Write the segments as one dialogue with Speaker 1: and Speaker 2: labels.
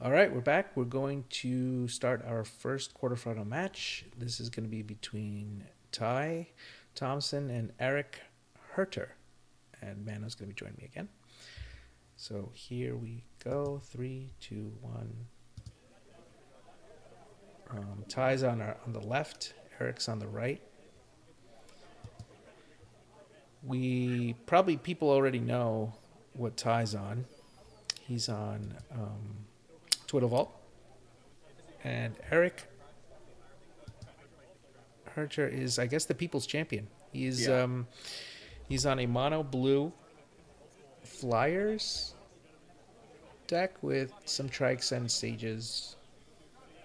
Speaker 1: All right, we're back. We're going to start our first quarterfinal match. This is going to be between Ty Thomason and Erik Herter. And Mano's going to be joining me again. So here we go. Three, two, one. Ty's on the left. Erik's on the right. People already know what Ty's on. He's on Twiddle Vault. And Erik Herter is, I guess, the people's champion. He's on a mono blue Flyers deck with some trikes and sages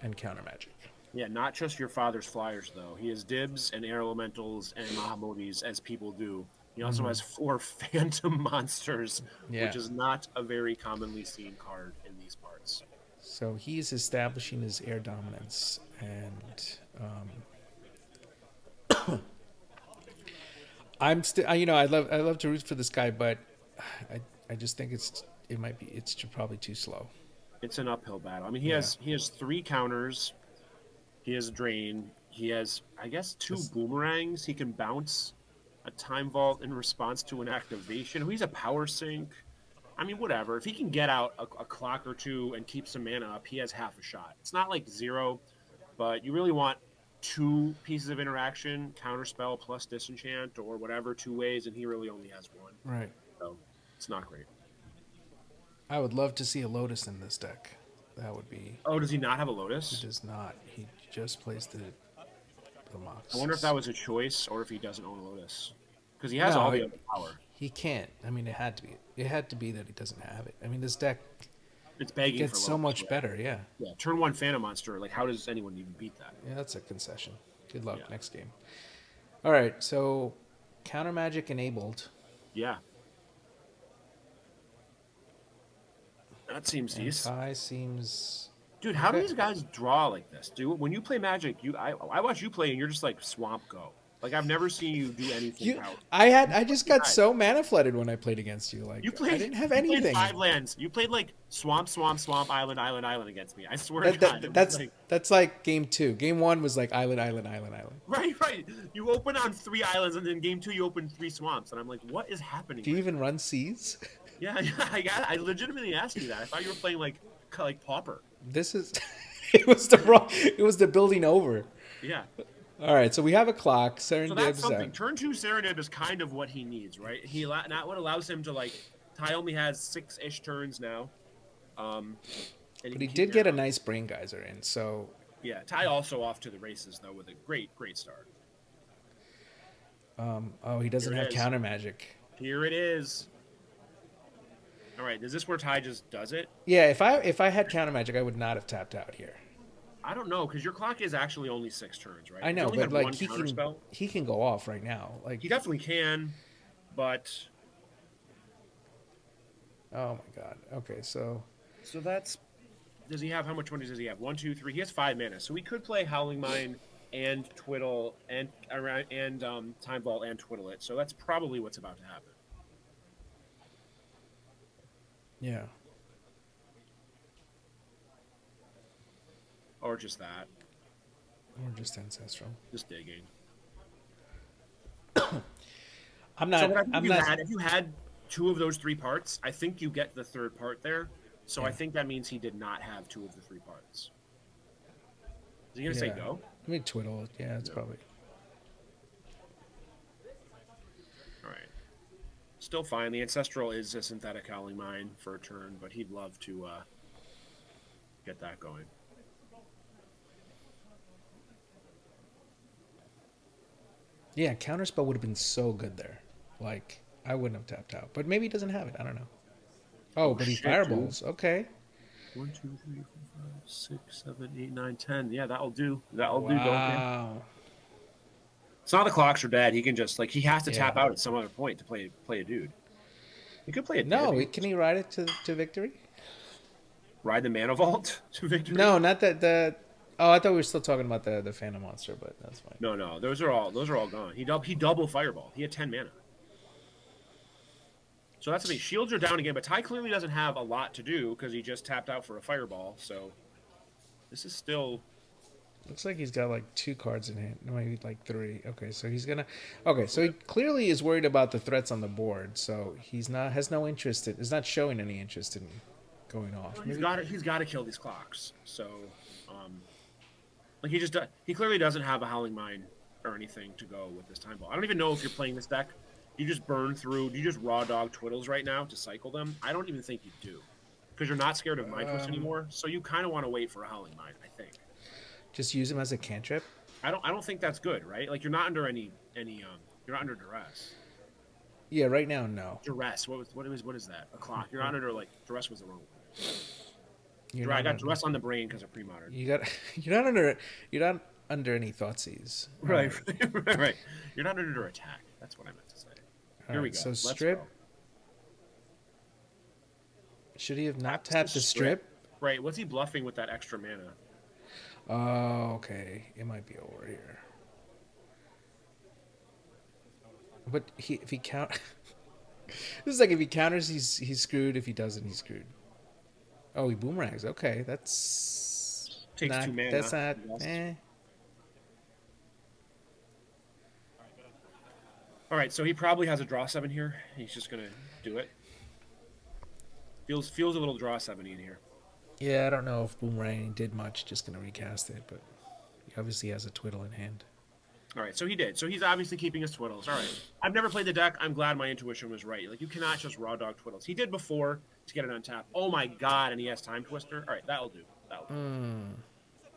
Speaker 1: and counter magic.
Speaker 2: Yeah, not just your father's flyers, though. He has dibs and air elementals and Mahamudis, as people do. He also has 4 phantom monsters,
Speaker 1: Yeah.
Speaker 2: which is not a very commonly seen card in these parts.
Speaker 1: So he's establishing his air dominance, and I'm still, I love to root for this guy, but I just think it's probably too slow.
Speaker 2: It's an uphill battle. I mean, he
Speaker 1: Yeah.
Speaker 2: has 3 counters. He has drain. He has, I guess, 2
Speaker 1: This-
Speaker 2: boomerangs. He can bounce a time vault in response to an activation. He's a power sink. I mean, whatever. If he can get out a clock or two and keep some mana up, he has half a shot. It's not like 0, but you really want 2 pieces of interaction, counterspell plus disenchant or whatever, 2 ways, and he really only has 1.
Speaker 1: Right.
Speaker 2: So it's not great.
Speaker 1: I would love to see a Lotus in this deck. That would be.
Speaker 2: Oh, does he not have a
Speaker 1: He
Speaker 2: Lotus?
Speaker 1: does not. He just plays the
Speaker 2: I wonder if
Speaker 1: Mox.
Speaker 2: that was a choice or if he doesn't own a Lotus. Because he has
Speaker 1: No,
Speaker 2: all the other power.
Speaker 1: he can't. I mean, it had to be. It had to be that he doesn't have it. I mean, this deck
Speaker 2: It's begging for
Speaker 1: gets so
Speaker 2: Lotus.
Speaker 1: much
Speaker 2: Yeah.
Speaker 1: better. Yeah.
Speaker 2: Yeah, turn 1 Phantom Monster. Like, how does anyone even beat that?
Speaker 1: Yeah, that's a concession. Good luck
Speaker 2: Yeah.
Speaker 1: next game. All right, so counter magic enabled,
Speaker 2: Yeah. That seems
Speaker 1: and
Speaker 2: decent.
Speaker 1: Ty seems
Speaker 2: Dude, how do
Speaker 1: okay.
Speaker 2: these guys draw like this? Dude, when you play Magic, I watch you play and you're just like swamp go. Like I've never seen you do anything out.
Speaker 1: I just got
Speaker 2: Guy.
Speaker 1: so mana flooded when I played against you. Like I didn't have
Speaker 2: You played
Speaker 1: anything.
Speaker 2: 5 lands. You played like swamp, swamp, swamp, island, island, island against me. I swear to God, it was
Speaker 1: That's
Speaker 2: like
Speaker 1: that's like game two. Game one was like island, island, island, island.
Speaker 2: right. You open on 3 islands and then game 2 you open 3 swamps, and I'm like, what is happening?
Speaker 1: Do you
Speaker 2: Right
Speaker 1: even run seas?
Speaker 2: now? Yeah, I legitimately asked you that. I thought you were playing like Pauper.
Speaker 1: This is it was the wrong. It was the building over.
Speaker 2: Yeah.
Speaker 1: All right, so we have a clock.
Speaker 2: So that's
Speaker 1: Serendip's
Speaker 2: something.
Speaker 1: out.
Speaker 2: Turn 2 Serenade is kind of what he needs, right? Not what allows him to like. Ty only has 6-ish turns now, and
Speaker 1: But
Speaker 2: can
Speaker 1: he
Speaker 2: keep
Speaker 1: did get a
Speaker 2: down.
Speaker 1: nice brain geyser in. So
Speaker 2: Yeah, Ty also off to the races though with a great start.
Speaker 1: he doesn't
Speaker 2: Here
Speaker 1: have
Speaker 2: it is.
Speaker 1: counter magic.
Speaker 2: Here it is. All right, is this where Ty just does it?
Speaker 1: Yeah, if I had counter magic, I would not have tapped out here.
Speaker 2: I don't know because your clock is actually only 6 turns, right?
Speaker 1: I
Speaker 2: He's
Speaker 1: know,
Speaker 2: only
Speaker 1: but
Speaker 2: had
Speaker 1: like
Speaker 2: 1 counter spell.
Speaker 1: he can go off right now. Like
Speaker 2: He definitely can, but
Speaker 1: oh my god. Okay, so
Speaker 2: so that's. Does he have how much money does he have? 1, 2, 3. He has 5 mana, so he could play Howling Mine and Twiddle and Time Vault and Twiddle it. So that's probably what's about to happen.
Speaker 1: yeah.
Speaker 2: Or just that.
Speaker 1: Or just ancestral.
Speaker 2: Just digging.
Speaker 1: I'm
Speaker 2: So
Speaker 1: not
Speaker 2: what I think
Speaker 1: I'm not
Speaker 2: if you had 2 of those 3 parts, I think you get the 3rd part there. So I
Speaker 1: Yeah.
Speaker 2: think that means he did not have 2 of the 3 parts. Is he gonna say
Speaker 1: yeah.
Speaker 2: go?
Speaker 1: Let me twiddle it. Yeah, it's
Speaker 2: No.
Speaker 1: probably
Speaker 2: All right. Still fine. The ancestral is a synthetic howling mine for a turn, but he'd love to get that going.
Speaker 1: yeah, counterspell would have been so good there. Like I wouldn't have tapped out. But maybe he doesn't have it. I don't know. Oh, but he
Speaker 2: Shit, dude.
Speaker 1: fireballs. Okay.
Speaker 2: 1, 2, 3, 4, 5, 6, 7, 8, 9, 10. Yeah, that'll do. That'll do, don't you?
Speaker 1: Wow.
Speaker 2: It's not the clocks are dead. He can just he has to
Speaker 1: Yeah.
Speaker 2: tap out at some other point to play a dude. He could play a
Speaker 1: No,
Speaker 2: dib.
Speaker 1: can he ride it to victory?
Speaker 2: Ride the mana vault to victory.
Speaker 1: No, not the. Oh, I thought we were still talking about the Phantom Monster, but that's fine.
Speaker 2: No. Those are all gone. He double fireball. He had 10 mana. So that's the thing. Shields are down again, but Ty clearly doesn't have a lot to do because he just tapped out for a fireball. So this is still.
Speaker 1: Looks like he's got like 2 cards in hand. Maybe like 3. Okay, so he's gonna. Okay, so he clearly is worried about the threats on the board. So he's not has no interest in. Is not showing any interest in going off.
Speaker 2: Well,
Speaker 1: Maybe.
Speaker 2: he's got to kill these clocks. So, like he clearly doesn't have a Howling Mine or anything to go with this time ball. I don't even know if you're playing this deck. You just burn through. Do you just raw dog Twiddles right now to cycle them? I don't even think you do, because you're not scared of Mind Twist anymore. So you kind of want to wait for a Howling Mine, I think.
Speaker 1: Just use him as a cantrip.
Speaker 2: I don't think that's good, right? Like you're not under any you're not under duress.
Speaker 1: Yeah, right now no.
Speaker 2: Duress. What is that? A clock. You're not under like duress was the wrong word. I got
Speaker 1: Under,
Speaker 2: duress on the brain because of pre-modern.
Speaker 1: you're not under any thoughtseize.
Speaker 2: Right. Right. You're not under attack. That's what I meant to say. Here we go.
Speaker 1: So
Speaker 2: Let's
Speaker 1: strip.
Speaker 2: go.
Speaker 1: Should he have not tapped the strip?
Speaker 2: Right. What's he bluffing with that extra mana?
Speaker 1: Oh, okay. It might be over here. But if he count, this is like if he counters, he's screwed. If he doesn't, he's screwed. Oh, he boomerangs. Okay, that's
Speaker 2: Takes
Speaker 1: not,
Speaker 2: 2 mana.
Speaker 1: That's not. Eh.
Speaker 2: All right, so he probably has a draw 7 here. He's just gonna do it. Feels a little draw 7 in here.
Speaker 1: Yeah, I don't know if boomerang did much. Just gonna recast it, but he obviously has a twiddle in hand.
Speaker 2: All right, so he did. So he's obviously keeping his twiddles. All right. I've never played the deck. I'm glad my intuition was right. Like, you cannot just raw dog twiddles. He did before to get it on tap. Oh, my God, and he has Time Twister. All right, that'll do.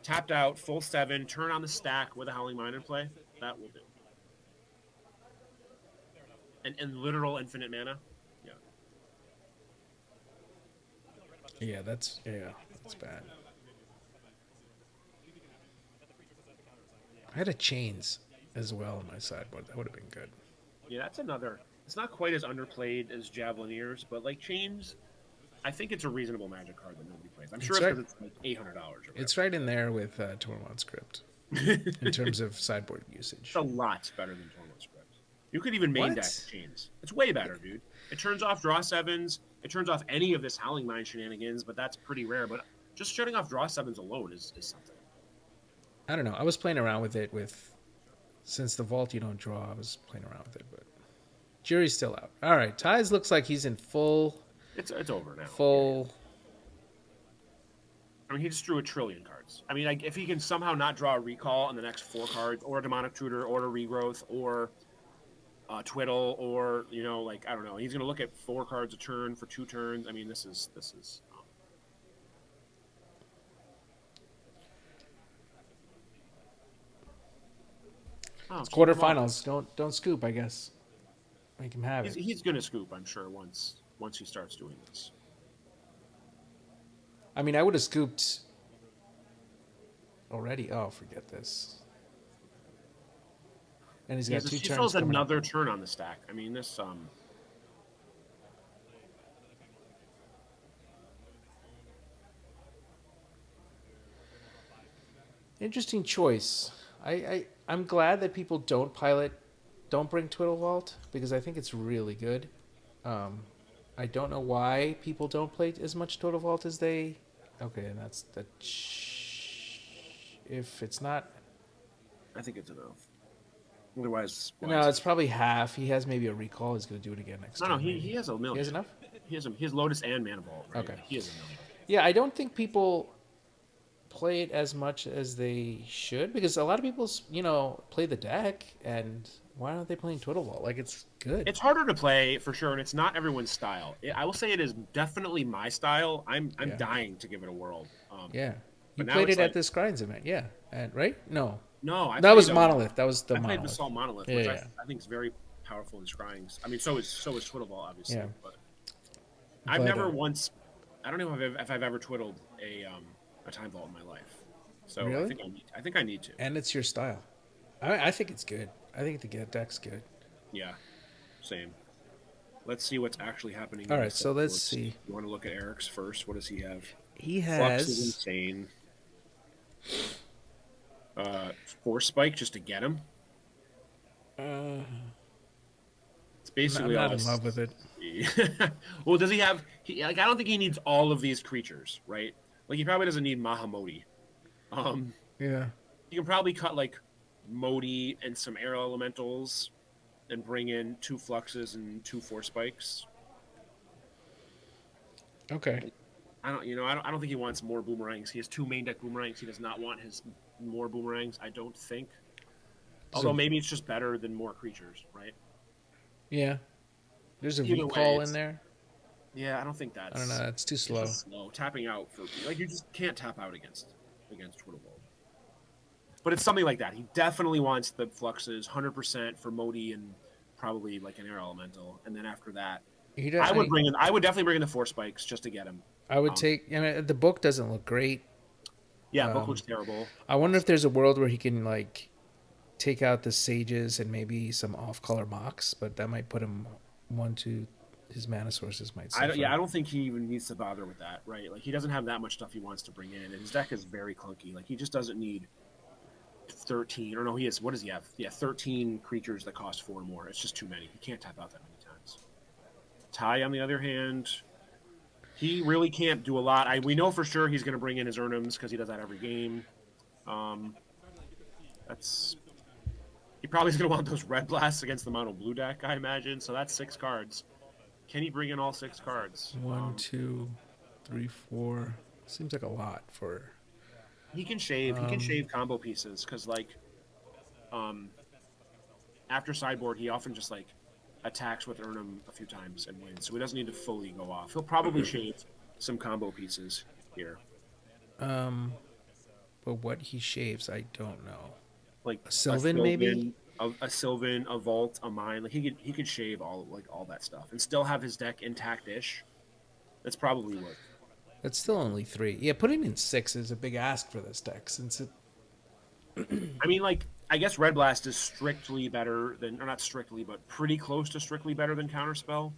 Speaker 2: Tapped out, full 7, turn on the stack with a Howling Mine in play. That will do. And literal infinite mana. Yeah.
Speaker 1: Yeah, that's bad. I had a chains as well on my sideboard. That would have been good.
Speaker 2: Yeah, that's another. It's not quite as underplayed as Javelineers, but like Chains, I think it's a reasonable Magic card that nobody plays. I'm sure it's because it's like $800.
Speaker 1: It's right in there with Tormod Script in terms of sideboard usage.
Speaker 2: It's a lot better than Tormod Script. You could even main deck Chains. It's way better, dude. It turns off draw 7s. It turns off any of this Howling Mine shenanigans, but that's pretty rare. But just shutting off draw 7s alone is something.
Speaker 1: I don't know. I was playing around with it since the vault you don't draw. I was playing around with it, but jury's still out. All right, Ty's looks like he's in full.
Speaker 2: It's over now.
Speaker 1: Full.
Speaker 2: I mean, he just drew 1 trillion cards. I mean, like, if he can somehow not draw a recall on the next 4 cards, or a demonic tutor, or a regrowth, or a twiddle, or like I don't know, he's gonna look at 4 cards a turn for 2 turns. I mean, this is.
Speaker 1: It's quarterfinals. Don't scoop. I guess. Make him have it.
Speaker 2: He's gonna scoop, I'm sure, once he starts doing this.
Speaker 1: I mean, I would have scooped already. Oh, forget this. And he's got 2 turns.
Speaker 2: He fills another turn on the stack. I mean, this
Speaker 1: Interesting choice. I'm glad that people don't bring Twiddle Vault because I think it's really good. I don't know why people don't play as much Twiddle Vault as they. Okay, and that's the. If it's not,
Speaker 2: I think it's enough. Otherwise,
Speaker 1: no, it's probably half. He has maybe a recall. He's going to do it again next time.
Speaker 2: No, he has a million.
Speaker 1: He has enough.
Speaker 2: He has Lotus and Mana Vault. Right?
Speaker 1: Okay,
Speaker 2: he has a million.
Speaker 1: Yeah, I don't think people play it as much as they should because a lot of people, play the deck, and why aren't they playing Twiddle Vault? Like, it's good.
Speaker 2: It's harder to play for sure, and it's not everyone's style. I will say it is definitely my style. I'm dying to give it a whirl.
Speaker 1: Yeah, you played it at this Grinds event, yeah, and right? No, that was Monolith. That was the Monolith. I played
Speaker 2: Basalt Monolith, which I think is very powerful in scryings. I mean, so is Twiddle Vault, obviously. Yeah. But I've never once. I don't know if I've ever twiddled a Time Vault in my life. So
Speaker 1: really?
Speaker 2: I think I need to.
Speaker 1: And it's your style. I think it's good. I think the deck's good.
Speaker 2: Yeah, same. Let's see what's actually happening.
Speaker 1: All right, so let's see.
Speaker 2: You want to look at Erik's first? What does he have?
Speaker 1: He has.
Speaker 2: Flux is insane. Force Spike just to get him. It's
Speaker 1: I'm
Speaker 2: basically all
Speaker 1: not
Speaker 2: I
Speaker 1: in love with it.
Speaker 2: see. Well, does he have? Like, I don't think he needs all of these creatures, right? Like, he probably doesn't need Mahamoti. Um,
Speaker 1: Yeah.
Speaker 2: he can probably cut like Modi and some air elementals and bring in 2 fluxes and 2 force spikes.
Speaker 1: Okay.
Speaker 2: Like, I don't think he wants more boomerangs. He has 2 main deck boomerangs. He does not want his more boomerangs. I don't think. Although
Speaker 1: So
Speaker 2: maybe it's just better than more creatures, right?
Speaker 1: yeah, there's a
Speaker 2: Either way,
Speaker 1: recall in
Speaker 2: it's
Speaker 1: there.
Speaker 2: yeah. I don't think
Speaker 1: I don't know. It's too
Speaker 2: it's
Speaker 1: slow.
Speaker 2: just slow. Tapping out for like you just can't tap out against Twiddlebolt. But it's something like that. He definitely wants the fluxes 100% for Modi and probably like an air elemental, and then after that,
Speaker 1: He,
Speaker 2: I would
Speaker 1: I,
Speaker 2: bring in. I would definitely bring in the 4 spikes just to get him.
Speaker 1: I would
Speaker 2: Um,
Speaker 1: take. I mean, the book doesn't look great.
Speaker 2: yeah, book looks terrible.
Speaker 1: I wonder if there's a world where he can like take out the sages and maybe some off-color mocks, but that might put him one to his mana sources might suffer.
Speaker 2: I don't think he even needs to bother with that, right? Like he doesn't have that much stuff he wants to bring in, and his deck is very clunky. Like he just doesn't need 13 or no, he has what does he have? Yeah, 13 creatures that cost 4 more. It's just too many. He can't tap out that many times. Ty, on the other hand, he really can't do a lot. We know for sure he's going to bring in his Urnums because he does that every game. Um, that's he probably is going to want those red blasts against the mono blue deck, I imagine. So that's 6 cards. Can he bring in all 6 cards?
Speaker 1: One, two, three, four. Seems like a lot for.
Speaker 2: He can shave. He can shave combo pieces because like, um, after sideboard, he often just like attacks with Urnum a few times and wins. So he doesn't need to fully go off. He'll probably shave some combo pieces here.
Speaker 1: But what he shaves, I don't know.
Speaker 2: Like
Speaker 1: A Sylvan, maybe.
Speaker 2: A Sylvan, a Vault, a Mine. Like he could shave all that stuff and still have his deck intact-ish. That's probably what.
Speaker 1: That's still only 3. Yeah, putting in 6 is a big ask for this deck since it.
Speaker 2: I mean, like I guess Red Blast is strictly better than, or not strictly, but pretty close to strictly better than Counterspell,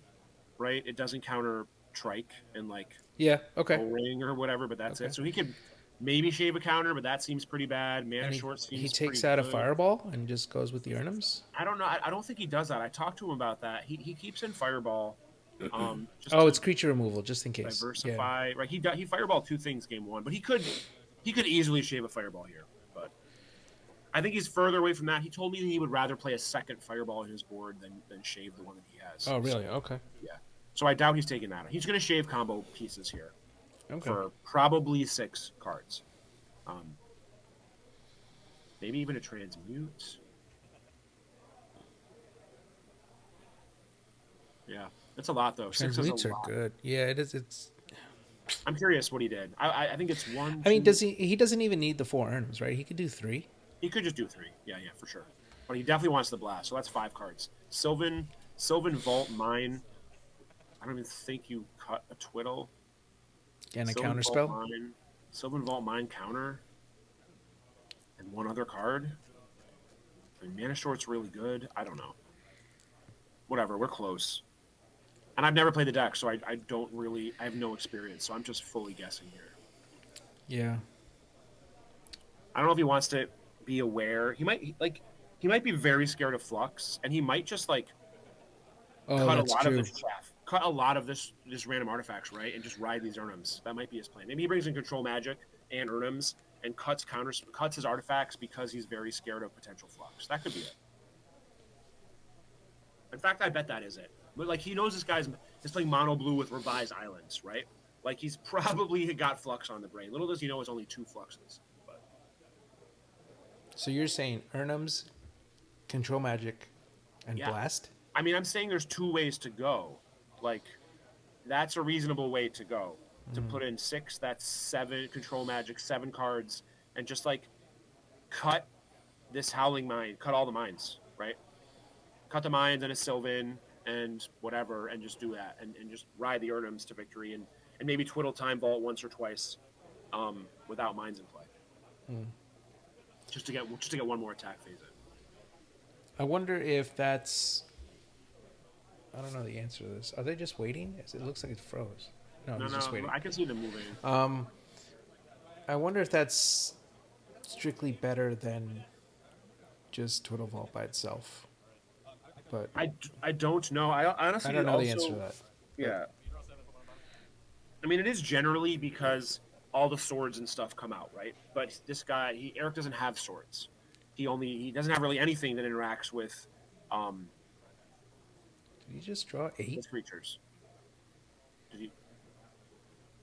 Speaker 2: right? It doesn't counter Trike and like
Speaker 1: Yeah. Okay.
Speaker 2: O-Ring or whatever, but that's
Speaker 1: Okay.
Speaker 2: it. So he could maybe shave a counter, but that seems pretty bad. Mana
Speaker 1: And
Speaker 2: Short
Speaker 1: he
Speaker 2: seems
Speaker 1: takes
Speaker 2: pretty
Speaker 1: out a
Speaker 2: good.
Speaker 1: fireball and just goes with the Urnums.
Speaker 2: I don't know. I don't think he does that. I talked to him about that. He keeps in Fireball, just
Speaker 1: Oh,
Speaker 2: to
Speaker 1: it's creature removal, just in case. Yeah.
Speaker 2: diversify. Right? He Fireball 2 things game 1, but he could easily shave a Fireball here. But I think he's further away from that. He told me he would rather play a second Fireball in his board than shave the one that he has.
Speaker 1: Oh, really?
Speaker 2: So,
Speaker 1: Okay.
Speaker 2: yeah. So I doubt he's taking that. He's going to shave combo pieces here
Speaker 1: Okay.
Speaker 2: for probably 6 cards. Maybe even a Transmute. Yeah, it's a lot though. 6 is a
Speaker 1: Transmutes are
Speaker 2: lot.
Speaker 1: good. Yeah, it is. It's.
Speaker 2: I'm curious what he did. I think it's one.
Speaker 1: I mean,
Speaker 2: Two,
Speaker 1: does he? He doesn't even need the 4 Urnums, right? He could do 3.
Speaker 2: he could just do 3. Yeah, for sure. But he definitely wants the blast. So that's 5 cards. Sylvan Vault, Mine. I don't even think you cut a Twiddle.
Speaker 1: And a
Speaker 2: Sylvan
Speaker 1: counter
Speaker 2: Vault,
Speaker 1: spell.
Speaker 2: Mine. Sylvan Vault, Mine, counter, and one other card. I mean, Mana Short's really good. I don't know. Whatever. We're close. And I've never played the deck, so I don't really. I have no experience, so I'm just fully guessing here.
Speaker 1: Yeah.
Speaker 2: I don't know if he wants to be aware. He might be very scared of Flux, and he might just like
Speaker 1: Oh,
Speaker 2: cut a
Speaker 1: that's
Speaker 2: lot of
Speaker 1: true.
Speaker 2: this chaff, cut a lot of this random artifacts, right, and just ride these Urnums. That might be his plan. Maybe he brings in Control Magic and Urnums and cuts his artifacts because he's very scared of potential Flux. That could be it. In fact, I bet that is it. But like he knows this guy's is playing mono blue with Revised Islands, right? Like he's probably got Flux on the brain. Little does he know it's only 2 Fluxes. But
Speaker 1: So you're saying Urnums, Control Magic, and
Speaker 2: yeah,
Speaker 1: Blast?
Speaker 2: I mean, I'm saying there's 2 ways to go. Like that's a reasonable way to go. To put in 6, that's 7 Control Magic, 7 cards, and just like cut this Howling Mine, cut all the mines, right? Cut the mines and a Sylvan and whatever, and just do that, and just ride the Urnums to victory, and maybe twiddle Time Vault once or twice, without mines in play, just to get one more attack phase in.
Speaker 1: I wonder if that's. I don't know the answer to this. Are they just waiting? It looks like it froze. No,
Speaker 2: No,
Speaker 1: he's just waiting.
Speaker 2: I can see them moving.
Speaker 1: I wonder if that's strictly better than just Twiddle Vault by itself. but
Speaker 2: I don't know. I
Speaker 1: I
Speaker 2: honestly
Speaker 1: don't know the answer to
Speaker 2: also,
Speaker 1: that. But
Speaker 2: yeah. I mean, it is generally because all the swords and stuff come out, right? But this guy, Erik doesn't have swords. He doesn't have really anything that interacts um,
Speaker 1: did he just draw 8?
Speaker 2: with creatures. Did he,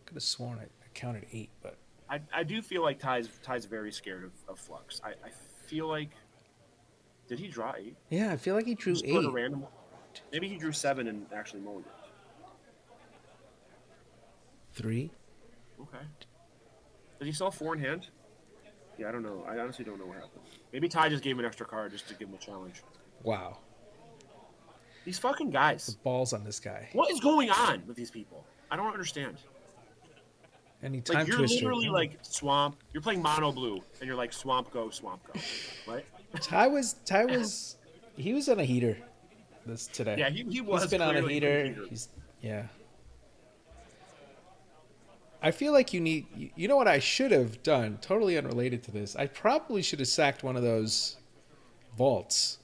Speaker 1: Could have sworn I counted 8, but
Speaker 2: I do feel like Ty's very scared of Flux. I feel like did he draw 8?
Speaker 1: yeah, I feel like he drew
Speaker 2: Just sort of
Speaker 1: 8.
Speaker 2: random. Maybe he drew 7 and actually mowed it.
Speaker 1: 3.
Speaker 2: Okay. Did he still have 4 in hand? Yeah, I don't know. I honestly don't know what happened. Maybe Ty just gave him an extra card just to give him a challenge.
Speaker 1: Wow,
Speaker 2: These fucking
Speaker 1: the
Speaker 2: guys.
Speaker 1: balls on this guy.
Speaker 2: What is going on with these people? I don't understand.
Speaker 1: Any
Speaker 2: Like
Speaker 1: time
Speaker 2: you're
Speaker 1: twister.
Speaker 2: literally like swamp. You're playing mono blue, and you're like swamp go, right?
Speaker 1: Ty was he was on a heater this today.
Speaker 2: Yeah, he
Speaker 1: He's
Speaker 2: was
Speaker 1: been on a
Speaker 2: clearly a
Speaker 1: heater.
Speaker 2: heater.
Speaker 1: Yeah. I feel like you know what I should have done, totally unrelated to this. I probably should have sacked one of those vaults.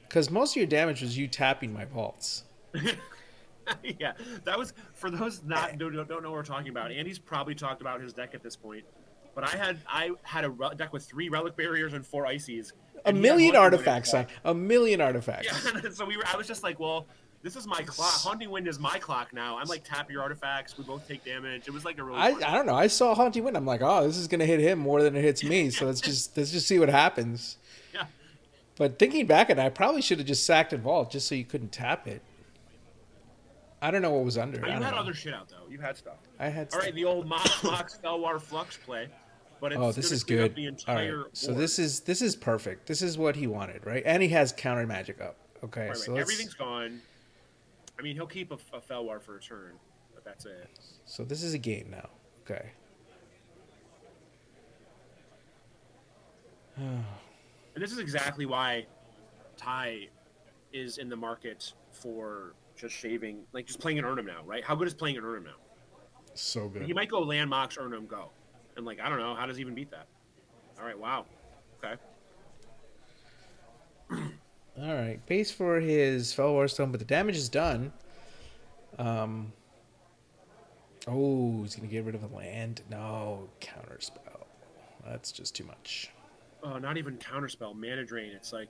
Speaker 1: Because most of your damage was you tapping my vaults.
Speaker 2: Yeah, that was for those don't know what we're talking about. Andy's probably talked about his deck at this point, but I had a deck with 3 relic barriers and 4 ices.
Speaker 1: A
Speaker 2: And he had
Speaker 1: million
Speaker 2: Haunting Wind in
Speaker 1: artifacts,
Speaker 2: play.
Speaker 1: son. A million artifacts.
Speaker 2: Yeah, so I was just like, well, this is my clock. Haunting Wind is my clock now. I'm like, tap your artifacts. We both take damage. It was like a really
Speaker 1: I
Speaker 2: fun.
Speaker 1: don't know. I saw Haunting Wind. I'm like, oh, this is gonna hit him more than it hits me. So let's just see what happens.
Speaker 2: Yeah.
Speaker 1: But thinking back at it, I probably should have just sacked and vault just so you couldn't tap it. I don't know what was under.
Speaker 2: You had
Speaker 1: know.
Speaker 2: other shit out though. You had stuff.
Speaker 1: I had.
Speaker 2: All right, the old Mox Felwar Flux play, but it's
Speaker 1: Oh, this is
Speaker 2: clean up
Speaker 1: good.
Speaker 2: the
Speaker 1: All right.
Speaker 2: entire.
Speaker 1: So
Speaker 2: board.
Speaker 1: this is perfect. This is what he wanted, right? And he has counter magic up. Okay.
Speaker 2: Right.
Speaker 1: So
Speaker 2: Everything's gone. I mean, he'll keep a Felwar for a turn, but that's it.
Speaker 1: So this is a game now. Okay.
Speaker 2: And this is exactly why Ty is in the market for just shaving, like just playing an Urnum now, right? How good is playing an Urnum now?
Speaker 1: So good.
Speaker 2: He might go land Mox Urnum go, and like I don't know how does he even beat that? All right, wow, okay.
Speaker 1: All right. Base for his Felwar Stone, but the damage is done. Oh, he's gonna get rid of a land. No, counter spell. That's just too much.
Speaker 2: Not even counterspell, mana drain. It's like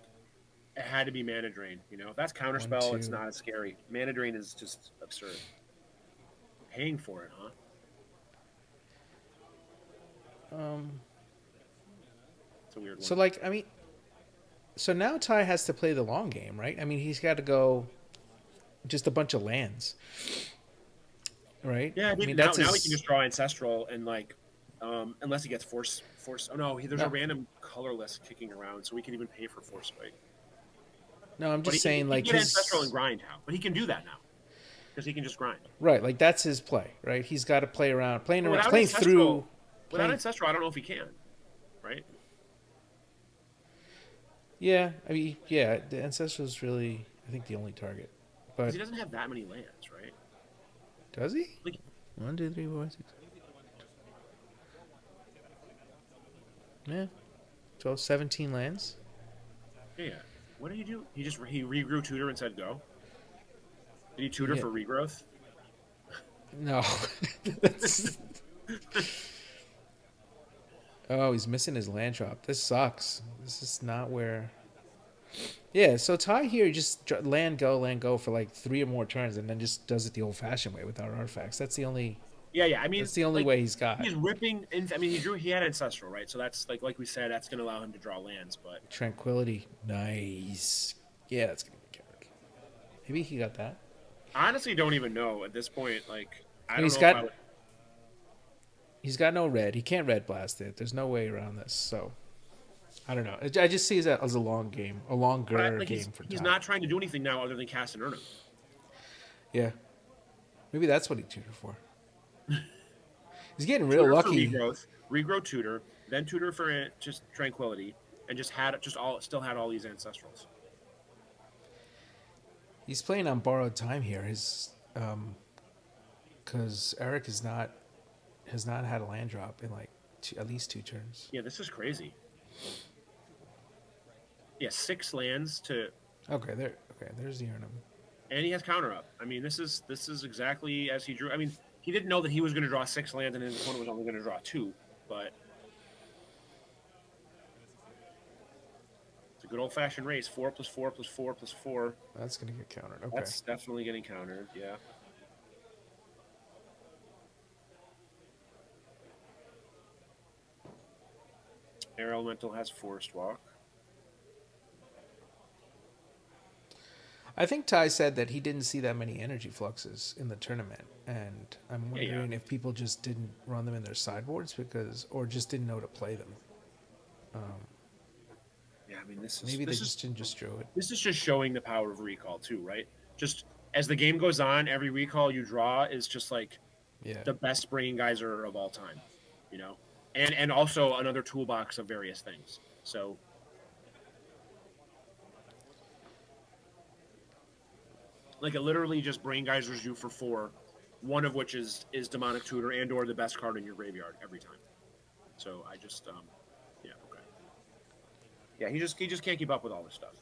Speaker 2: it had to be mana drain. You know, if that's counterspell, it's not as scary. Mana drain is just absurd. Paying for it, huh? It's a weird one.
Speaker 1: So like, I mean, so now Ty has to play the long game, right? I mean, he's got to go just a bunch of lands, right?
Speaker 2: Yeah, I
Speaker 1: mean
Speaker 2: now he can just draw ancestral and like, unless he gets force. Oh no, there's a random colorless kicking around, so we can even pay for force spike.
Speaker 1: No, I'm just saying, like,
Speaker 2: he can ancestral and grind now, but he can do that now because he can just grind.
Speaker 1: Right, like that's his play, right? He's got to play around, playing
Speaker 2: through.
Speaker 1: Without
Speaker 2: ancestral, I don't know if he can, right?
Speaker 1: Yeah, I mean, yeah, the ancestral is really, I think, the only target. But
Speaker 2: he doesn't have that many lands, right?
Speaker 1: Does he?
Speaker 2: Like,
Speaker 1: 1, 2, 3, 4, 6. Yeah, 12, 17 lands.
Speaker 2: Yeah. What did he do? He regrew tutor and said go. Did he tutor for regrowth?
Speaker 1: No. Oh, he's missing his land drop. This sucks. This is not where. Yeah, so Ty here just land go for like 3 or more turns, and then just does it the old-fashioned way without artifacts. That's the only.
Speaker 2: Yeah. I mean,
Speaker 1: that's the only way he's got.
Speaker 2: He's ripping. I mean, he had ancestral, right? So that's like we said, that's going to allow him to draw lands. But
Speaker 1: Tranquility, nice. Yeah, that's gonna be carried. Maybe he got that.
Speaker 2: I honestly don't even know at this point. Like, I don't
Speaker 1: he's
Speaker 2: know.
Speaker 1: Got, he's got no red. He can't red blast it. There's no way around this. So, I don't know. I just see that as a long game, a longer game for Ty.
Speaker 2: He's not trying to do anything now other than cast an Urnum.
Speaker 1: Yeah, maybe that's what he tutored for. He's getting real lucky.
Speaker 2: Regrow tutor, then tutor for just tranquility, and still had all these ancestrals.
Speaker 1: He's playing on borrowed time here. Because Erik has not had a land drop in like at least 2 turns.
Speaker 2: Yeah, this is crazy. Yeah, 6 lands to
Speaker 1: Okay, there. Okay, there's the Urnum.
Speaker 2: And he has counter up. I mean, this is exactly as he drew. I mean, he didn't know that he was going to draw 6 lands and his opponent was only going to draw 2, but it's a good old fashioned race. 4+4+4+4.
Speaker 1: That's gonna get countered. Okay.
Speaker 2: That's definitely getting countered. Yeah. Air Elemental has Forest Walk.
Speaker 1: I think Ty said that he didn't see that many energy fluxes in the tournament, and I'm
Speaker 2: Yeah,
Speaker 1: wondering if people just didn't run them in their sideboards because, or just didn't know to play them.
Speaker 2: Yeah, I mean this is
Speaker 1: Maybe they
Speaker 2: this is
Speaker 1: just didn't just draw it.
Speaker 2: this is just showing the power of recall too, right? Just as the game goes on, every recall you draw is just like
Speaker 1: Yeah.
Speaker 2: the best bringing geyser of all time, you know, and also another toolbox of various things. So like it literally just brain geysers you for 4, one of which is demonic tutor and or the best card in your graveyard every time. So I just yeah, okay. Yeah, he just can't keep up with all this stuff.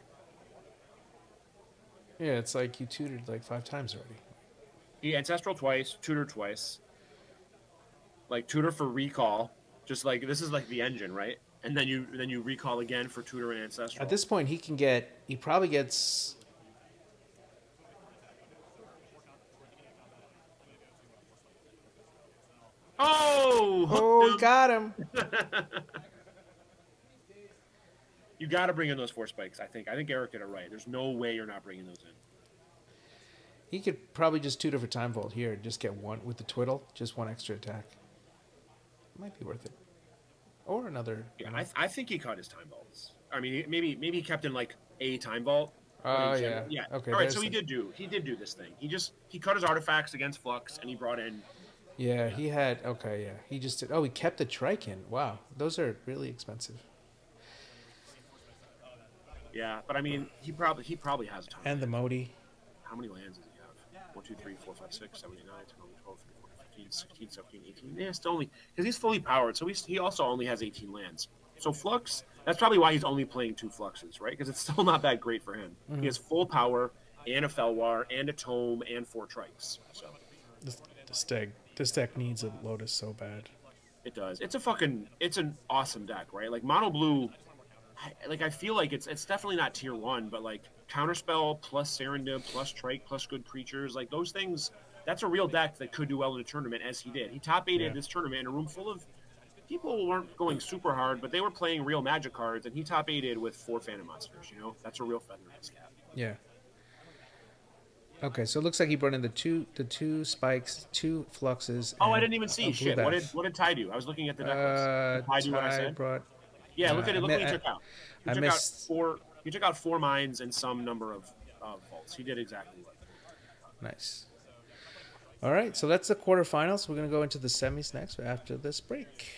Speaker 1: Yeah, it's like you tutored like 5 times already.
Speaker 2: He ancestral twice, tutor twice, like tutor for recall. Just like this is like the engine, right? And then you recall again for tutor and ancestral.
Speaker 1: At this point, he probably gets.
Speaker 2: Oh,
Speaker 1: Oh, he
Speaker 2: hooked
Speaker 1: got him.
Speaker 2: him. You got to bring in those 4 spikes. I think Erik did it right. There's no way you're not bringing those in.
Speaker 1: He could probably just tutor for Time Vault here, just get one with the twiddle, just one extra attack. Might be worth it. Or another.
Speaker 2: Yeah, I think he caught his time vaults. I mean, maybe he kept in like a time vault.
Speaker 1: Oh yeah.
Speaker 2: Yeah.
Speaker 1: Okay.
Speaker 2: All right. So he did do this thing. He cut his artifacts against Flux and he brought in.
Speaker 1: Yeah, he had. Okay, yeah. He just did. Oh, he kept the Trikin. Wow, those are really expensive.
Speaker 2: Yeah, but I mean, he probably has a ton.
Speaker 1: And the Modi.
Speaker 2: How many lands does he have? 1, 2, 3, 4, 5, 6, 7, 8, 9, 10, 11, 12, 13, 14, 15, 16, 17, 18. Yeah, still only because he's fully powered, so he also only has 18 lands. So Flux, that's probably why he's only playing 2 Fluxes, right? Because it's still not that great for him.
Speaker 1: Mm-hmm.
Speaker 2: He has full power and a Felwar and a Tome and 4 Trikes. So
Speaker 1: This deck needs a Lotus so bad.
Speaker 2: it does. It's an awesome deck, right? Like Mono Blue, I feel like it's definitely not tier 1, but like Counterspell plus Serendib plus Trike plus good creatures, like those things. That's a real deck that could do well in a tournament, as he did. He top 8'd this tournament in a room full of people who weren't going super hard, but they were playing real Magic cards, and he top 8'd with 4 Phantom Monsters. You know, that's a real feather in his cap.
Speaker 1: Yeah. Okay, so it looks like he brought in the two spikes, 2 fluxes.
Speaker 2: Oh, I didn't even see. Shit,
Speaker 1: bath.
Speaker 2: what did Ty do? I was looking at the deck list. Did Ty do what I said?
Speaker 1: Brought,
Speaker 2: Yeah, look at it. Look what he took out. He
Speaker 1: I
Speaker 2: took
Speaker 1: missed.
Speaker 2: out 4. He took out 4 mines and some number of vaults. He did exactly what.
Speaker 1: Nice. All right, so that's the quarterfinals. We're going to go into the semis next after this break.